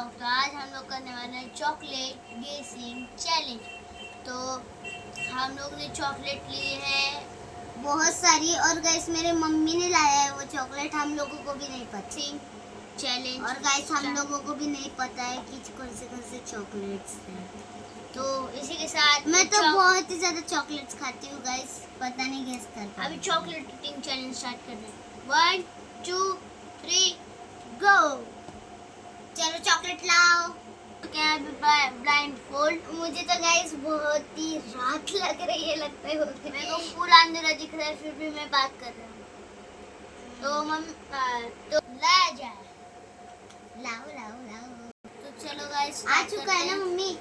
Blog. तो आज हम लोग करने वाले हैं चॉकलेट गेसिंग चैलेंज। तो हम लोग ने चॉकलेट ली है बहुत सारी, और गाइस मेरे मम्मी ने लाया है वो चॉकलेट, हम लोगों को भी नहीं पता चैलेंज। और गाइस हम लोगों को भी नहीं पता है कि कौन से चॉकलेट्स हैं। तो इसी के साथ मैं तो बहुत ही ज्यादा चॉकलेट्स खाती हूँ गाइस, पता नहीं गेस कर पाऊँ। अभी चॉकलेट ईटिंग चैलेंज स्टार्ट कर दें। 1 2 3 गो। चलो चॉकलेट लाओ। क्या अभी ब्लाइंड फोल्ड। मुझे तो गाइस बहुत ही रात लग रही है, लगता है मेरे को फुल अंधेरा दिख रहा है, फिर भी मैं बात कर रहा हूँ। तो लाया जाए। लाओ लाओ लाओ। तो चलो गाइस, आ चुका है ना मम्मी?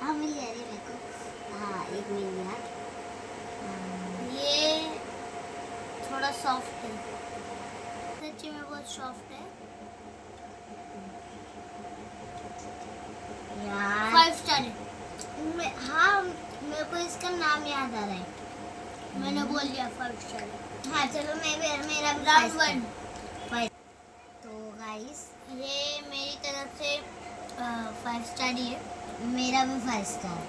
हाँ मिल गया रे मेरे को। हाँ एक मिल गया। ये थोड़ा सॉफ्ट है, सच्ची में बहुत सॉफ्ट है यार 5 स्टार है। हाँ मेरे को इसका नाम याद आ रहा है। मैंने बोल दिया 5 स्टार है। हाँ चलो मेरा भी राउंड 5 1। तो गाइस ये मेरी तरफ से 5 स्टार ही है। मेरा भी 5 स्टार।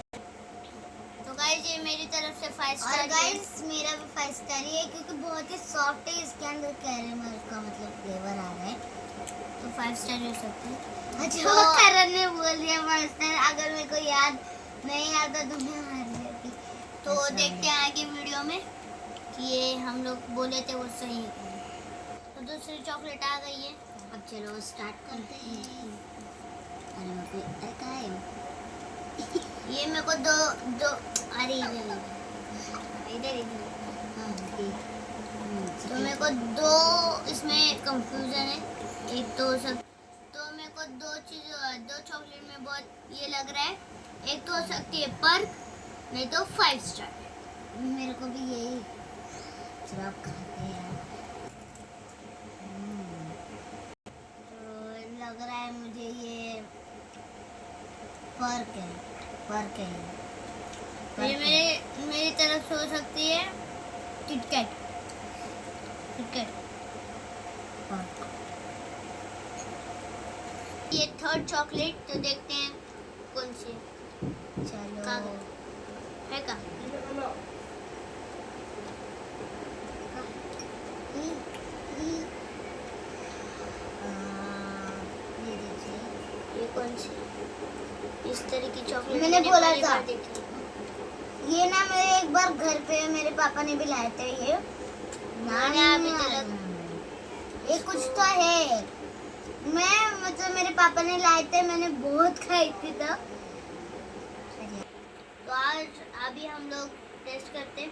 तो गाइस ये मेरी तरफ से 5 और स्टार गाइस मेरा भी 5 स्टार ही है, क्योंकि बहुत ही सॉफ्ट है। इसके अंदर कैरेमल का मतलब फ्लेवर आ रहा है, तो 5 स्टार हो सकते हैं। अच्छा तो- वो करण ने बोल दिया 5 स्टार। अगर मेरे को याद नहीं आता तो मैं हार जाती। तो अच्छा। देखते हैं आगे वीडियो में कि ये हम लोग बोले थे वो सही है कि नहीं। तो दूसरी चॉकलेट आ गई है। अब चलो स्टार्ट करते हैं। अरे मेरे को अरे कहाँ है? ये मेरे को दो अरे इधर हाँ, तो मेरे को दो इसमें कंफ्यूजन है। एक तो सब तो मेरे को दो चॉकलेट में बहुत ये लग रहा है। एक तो हो सकती है पर्क, नहीं तो 5 स्टार। मेरे को भी यही। चलो आप खाते हैं यार। तो लग रहा है मुझे ये पर्क है, पर्क है ये मेरी तरफ से हो सकती है किटकैट। पर्क। ये थर्ड चॉकलेट, तो देखते हैं कौन सी है। चलो है का ये देखिए, ये कौन सी इस तरह की चॉकलेट मैंने बोला पहली था। बार देखी। ये ना मेरे एक बार घर पे मेरे पापा ने भी लाए थे ये। मैंने अभी तक ये कुछ तो है। मैं मतलब मेरे पापा ने लाए थे, मैंने बहुत खाई थी तब। तो आज अभी हम लोग टेस्ट करते हैं।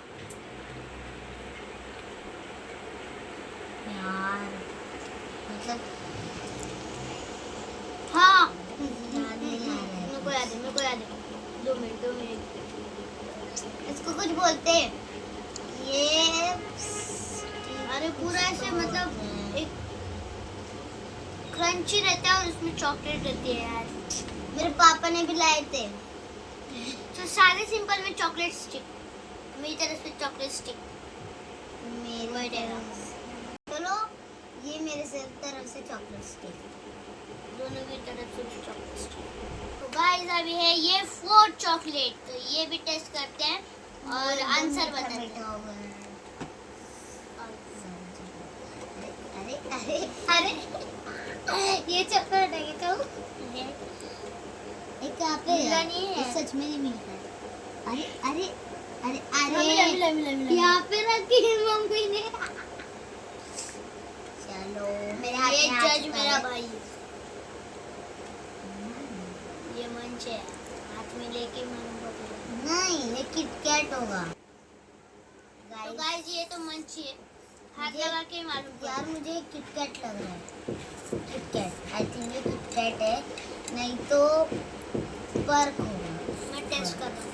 यार मतलब हाँ याद नहीं आ रहा मेरे को है। याद है, मेरे को याद है। 2 मिनट इसको कुछ बोलते हैं ये। अरे पूरा ऐसे मतलब एक क्रंची रहता है और उसमें चॉकलेट रहती है यार। मेरे पापा ने भी लाए थे। तो सारे सिंपल में चॉकलेट स्टिक, मेरी तरफ से चॉकलेट स्टिक। मेरे चलो ये मेरे से तरफ से चॉकलेट स्टिक। दोनों की तरफ से चॉकलेट स्टिक। तो गाइस अभी है ये 4 चॉकलेट, तो ये भी टेस्ट करते हैं और आंसर बताते हैं। अरे अरे अरे ये चॉकलेट है क्या? एक कहाँ पे मिला नहीं है। ये सच में नहीं मिलता है। अरे अरे अरे मिला अरे यहाँ पे रखी है मम्मी ने। चलो मेरे हाथ ये में आ जज चुका मेरा है। भाई है। ये मंच है, हाथ में लेके मन पकड़। नहीं ये किटकैट होगा। तो गाइस ये तो मंच है, हाथ लगा के मालूम यार मुझे किटकैट लग रहा है। किटकैट आई थिंक ये किटकैट है, नहीं तो पर्क होगा। मैं टेस्ट कर रहा हूँ।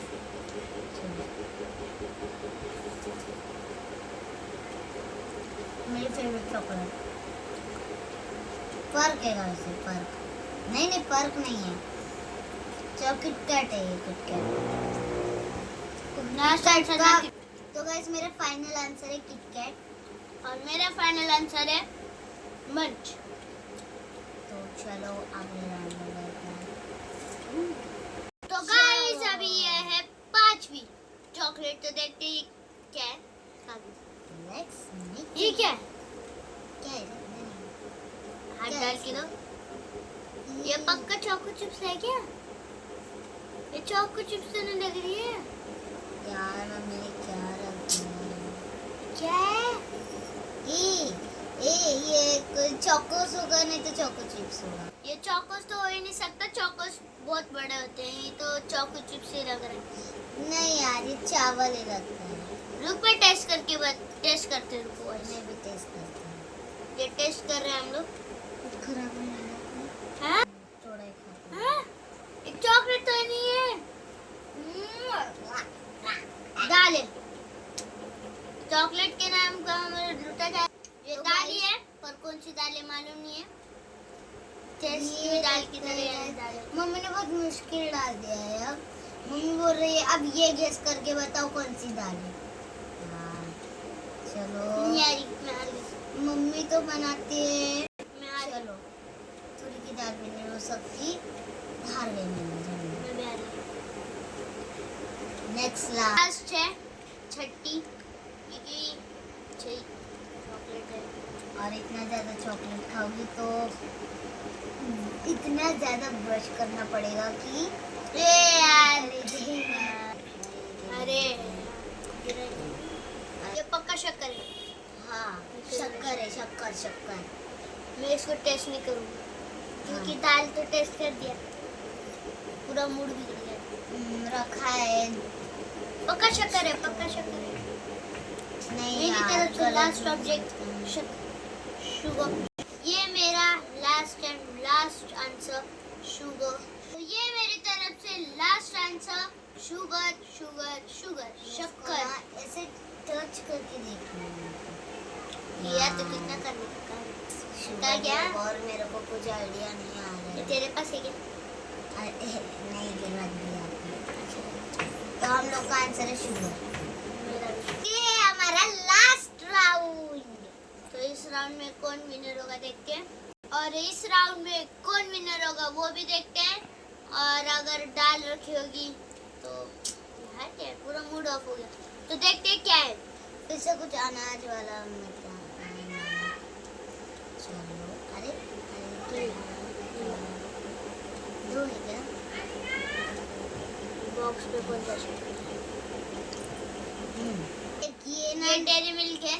मेरी फेवरेट चॉकलेट पर्क है गाइस, ये पर्क नहीं पर्क नहीं है। चलो किटकैट है ये, किटकैट। लास्ट आंसर तो गाइस मेरा फाइनल आंसर है किटकैट। और मेरा फाइनल आंसर है मंच। तो चलो अगले राउंड में बढ़ते हैं। तो गाइस अभी ये है 5वीं चॉकलेट। तो देखते हैं क्या है। नेक्स्ट ये क्या है? क्या है? हाथ क्या डाल है के दो। ये पक्का चोको चिप्स है क्या? ये चोको चिप्स तो नहीं लग रही है यार मम्मी ने क्या रख दिया? क्या है? ये चोकोस होगा, नहीं तो चोको चिप्स होगा। ये चोकोस तो हो ही नहीं सकता। चोकोस बहुत बड़े होते हैं। ये तो चोको चिप्स ही लग रहे हैं। नहीं यार, ये चावल ही लगता है। रुक मैं टेस्ट टेस्ट करते हैं। रुको मैं भी टेस्ट करता हूँ। ये टेस्ट कर रहे हैं हम लोग। कुछ खराब नहीं लगा। हाँ? थोड़ा ही खाता हूँ। हाँ? एक चॉकलेट तो नहीं है। दाल है। चॉकलेट के नाम का हमें लूटा जाए। ये तो दाल ही है, पर कौन सी दाल है मालूम नहीं है। टेस्ट की भी दाल की तरह है दाल है। मम्मी ने बहुत मुश्किल डाल दिया है। अब मम्मी बोल रही है अब ये गेस करके बताओ कौन सी दाल है। हाँ, चलो यारी मैं हार गई। मम्मी तो बनाती है। मैं हार गई। चलो तुरी की दाल भी नहीं हो सकती। हार गई मैं मैं भी हार गई। नेक्स्ट लास्ट है छठी, क्योंकि छह चॉकलेट है। और इतना ज्यादा चॉकलेट खाओगी तो इतना ज्यादा ब्रश करना पड़ेगा कि ये यार अरे ये पक्का शक्कर है। हाँ शक्कर है, शक्कर शक्कर। मैं इसको टेस्ट नहीं करूँगी क्योंकि दाल तो टेस्ट कर दिया। पूरा मूड बिगड़ गया। रखा है। पक्का शक्कर है, पक्का शक्कर है। नहीं मेरी यार, तरफ से गलत लास्ट नहीं ऑब्जेक्ट है। शुगर। ये मेरा last and last answer sugar. तो ये मेरी तरफ से last answer sugar sugar sugar शक्कर। ऐसे टच करके देखना है। यार तो कितना करने का काम है। शुगर क्या? और मेरे को कुछ आइडिया नहीं आ रहा ये है। तेरे पास है क्या? नहीं गिरा दिया आपने। तो हम लोग का आंसर है शुगर। मेरा भी। ये है हमारा लास्ट राउंड। तो इस राउंड में कौन विनर होगा देखते हैं। और इस राउंड में कौन विनर होगा वो भी देखते हैं। और अगर दाल रखी होगी तो यार क्या पूरा मूड ऑफ हो गया। तो देखते हैं क्या है। फिर से कुछ अनाज वाला मतलब। चलो अरे दो है क्या? बॉक्स पे कौन सा एक ये ना, ये डेयरी मिल्क है।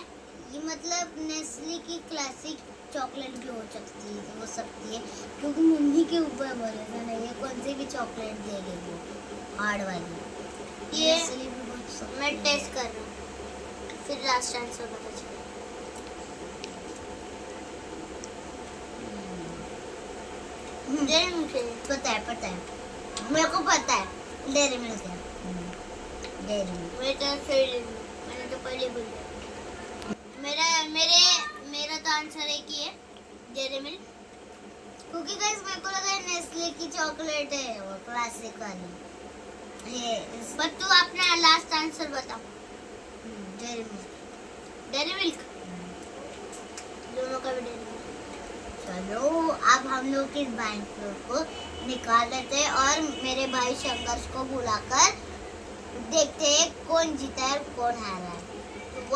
ये मतलब नेस्ले की क्लासिक चॉकलेट भी हो सकती है, हो सकती है क्योंकि मम्मी के ऊपर भरोसा नहीं है कौन सी भी चॉकलेट देगी वो हार्ड वाली। ये नेस्ले भी बहुत सकती मैं है। टेस्ट कर रहा हूँ फिर लास्ट आंसर पता चला। डेयरी मिल्क है। पता है मेरे को पता है डेयरी मिल्क है। Dairy milk. मेरी तरफ से डेयरी मिल्क। मैंने तो पहले बोल दिया। मेरा तो आंसर है कि है डेयरी मिल्क। क्योंकि गाइस मेरे को लगा नेस्ले की चॉकलेट है वो क्लासिक वाली। ये पर तू अपना लास्ट आंसर बता। Dairy milk. डेयरी मिल्क दोनों का भी डेयरी मिल्क। चलो अब हम लोग इस बैंक को निकाल लेते हैं और मेरे भाई संघर्ष को बुलाकर देखते हैं कौन जीता है और कौन हारा है।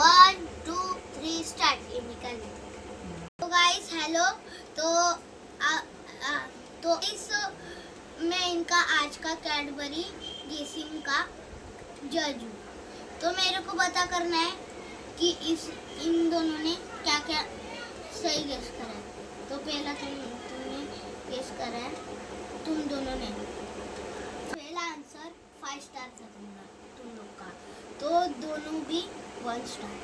1 2 3 स्टार्ट। ये निकाल दे। तो गाइस हेलो। तो इस मैं इनका आज का कैडबरी गेसिंग का जज हूँ। तो मेरे को पता करना है कि इन दोनों ने क्या क्या सही गेस करा है। तो पहला तुमने गेस करा है तुम दोनों ने। पहला आंसर 5 स्टार था तुम लोग का। तो दोनों भी 1 स्टार।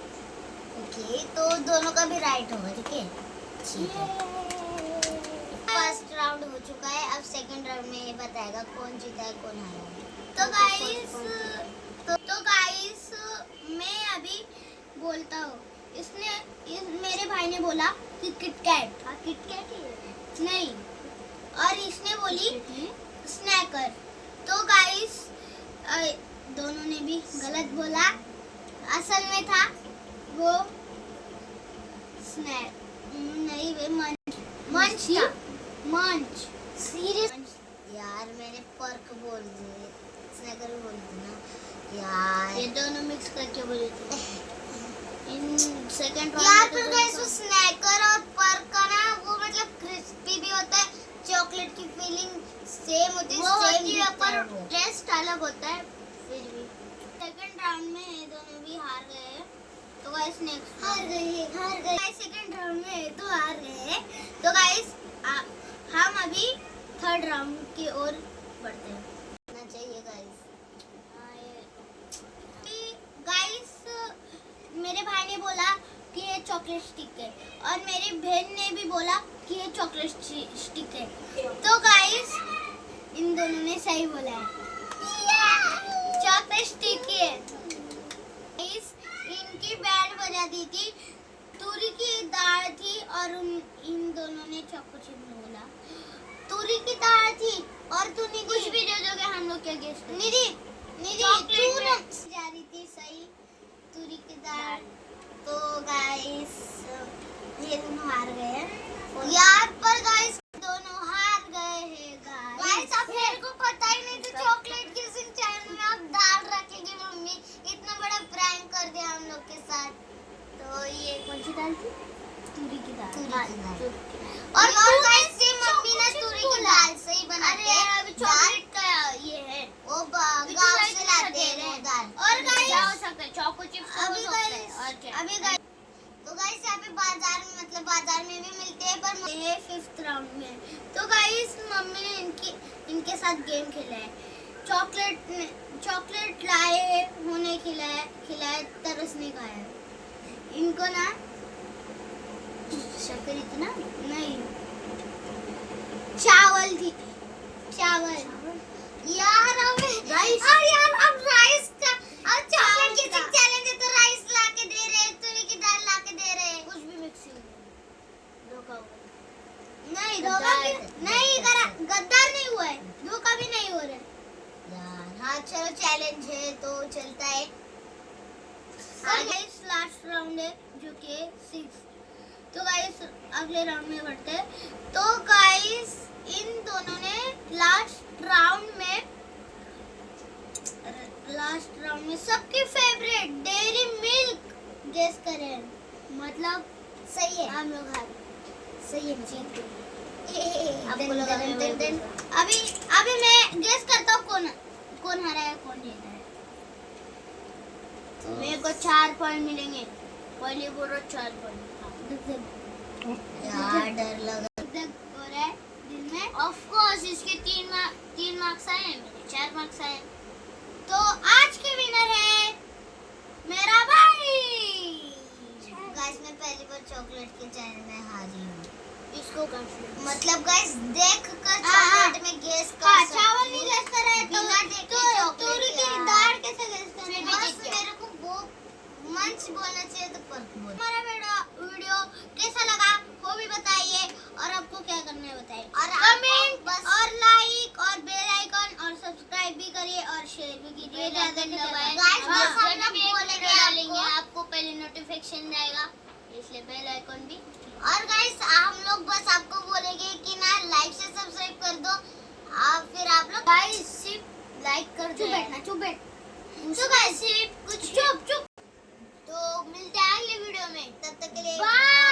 ओके तो दोनों का भी राइट होगा। ठीक है फर्स्ट राउंड हो चुका है। अब सेकंड राउंड में ये बताएगा कौन जीता है कौन हारा है। तो गाइस मैं अभी बोलता हूँ। मेरे भाई ने बोला कि किटकैट। हाँ किटकैट ही है। नहीं और इसने बोली स्नैकर। तो गाइस दोनों ने भी गलत बोला। असल में था वो स्नैक। नहीं वे मंच था। मंच सीरियस यार मैंने पर्क बोल दिए, स्नैकर बोल दिया ना यार। ये दोनों मिक्स करके बोले थे इन सेकंड यार फिर गाइस वो स्नैकर और पर्क का ना वो मतलब क्रिस्पी भी होता है, चॉकलेट की फीलिंग सेम होती है, वो सेम होती है दिखता है पर वो। टेस्ट अलग होता है। फिर भी सेकंड राउंड में ये दोनों भी हार गए हैं। तो गाइस नेक्स्ट हार गए। गाइस सेकंड राउंड में ये तो हार गए हैं। तो गाइस हम अभी थर्ड राउंड की ओर बढ़ते हैं। ना चाहिए गाइस। गाइस मेरे भाई ने बोला कि ये चॉकलेट स्टिक है और मेरी बहन ने भी बोला कि ये चॉकलेट स्टिक है। तो गाइस इन दोनों ने सही बोला है, चॉकलेट स्टिक ही है। गाइस इनकी बैंड बजा दी थी, तुरी की दाल थी और इन दोनों ने चॉको चिप बोला। तुरी की दाल थी और तू निधि कुछ भी दे दोगे हम लोग क्या गेस करें? निधि तू ना जा रही थी सही तुरी की दाल। तो गाइस ये दोनों हार गए हैं। यार पर गाइस दोनों हार गए हैं गाइस अब मेरे को पता ही नहीं था चॉकलेट किस चैनल में आप दाल रखेंगे। मम्मी इतना बड़ा प्रैंक कर दिया हम लोग के साथ। तो ये कौन सी दाल थी? तुरी की दाल। तुरी हाँ, की दाल। तुरी। और गाइस ये मम्मी ना तुरी की दाल से ही बनाते अरे हैं। अभी चॉकलेट का ये है। वो गांव से लाते हैं वो दाल। और गाइस हो सकता है चोको चिप्स हो अभी सकता है। गाइस और क्या? अभी गाइस तो गाइस यहाँ पे बाजार में मतलब बाजार में भी मिलते हैं पर ये फिफ्थ राउंड में। तो गाइस मम्मी ने इनके साथ गेम खेला है। चॉकलेट लाए उन्हें खिलाए तरसने का है। इनको ना शक्कर इतना नहीं, चावल थी चावल। यार हमें राइस। और यार अब राइस का और चॉकलेट की का। चैलेंज है तो राइस ला के दे रहे हैं, तुरी की दाल ला के दे रहे हैं। कुछ भी मिक्सिंग धोखा हुआ नहीं, गद्दार धोखा है, नहीं करा, गद्दार नहीं हुआ है, धोखा भी नहीं हो रहा है। यार हाँ चलो चैलेंज है तो चलता है। गाइस लास्ट राउंड है जो कि 6। तो गाइस अगले राउंड में बढ़ते हैं। तो गाइस इन दोनों ने लास्ट राउंड में सबकी फेवरेट डेयरी मिल्क गेस करें। मतलब सही है, हम लोग हार सही है जीत गए। आपको लगा दन, दन, दन, दन। अभी मैं गेस करता हूँ कौन हारा है कौन जीता है। मेरे को 4 पॉइंट मिलेंगे। पहले बोलो 4 पॉइंट। यार डर लगा। हो रहा है दिन में। ऑफ कोर्स इसके 3 मार्क्स आए हैं, मेरे 4 मार्क्स आए हैं। तो आज के विनर है मेरा भाई। गाइस मैं पहली बार चॉकलेट के चैनल में हारी हूँ। इसको कंफ्यूज मतलब गाइस देख कर हाँ, चॉकलेट में गेस कर हाँ, सकती चावल हूँ। नहीं गेस कर रहा है तो बिना देखे तो चॉकलेट तुरी की यार। दाल कैसे गेस कर रहे हैं? बस मेरे को वो मंच बोलना चाहिए तो पर्क बोल। हमारा वीडियो कैसा लगा वो भी बताइए और आपको क्या करना है बताइए। और कमेंट बस और लाइक और बेल आइकन और सब्सक्राइब भी करिए और शेयर भी कीजिए। ज़्यादा से ज़्यादा। Guys, हाँ, बस हम जब लोग भी एक बोलेंगे वीडियो डालेंगे आपको। आपको पहले नोटिफिकेशन जाएगा, इसलिए बेल आइकन भी। और गाइस हम लोग बस आपको बोलेंगे कि ना लाइक से सब्सक्राइब कर दो। फिर आप लोग गाइस सिर्फ लाइक कर दो। चुप बैठ। तो गाइस सिर्फ कुछ चुप। तो मिलते हैं अगले वीडियो में। तब तक के लिए बाय।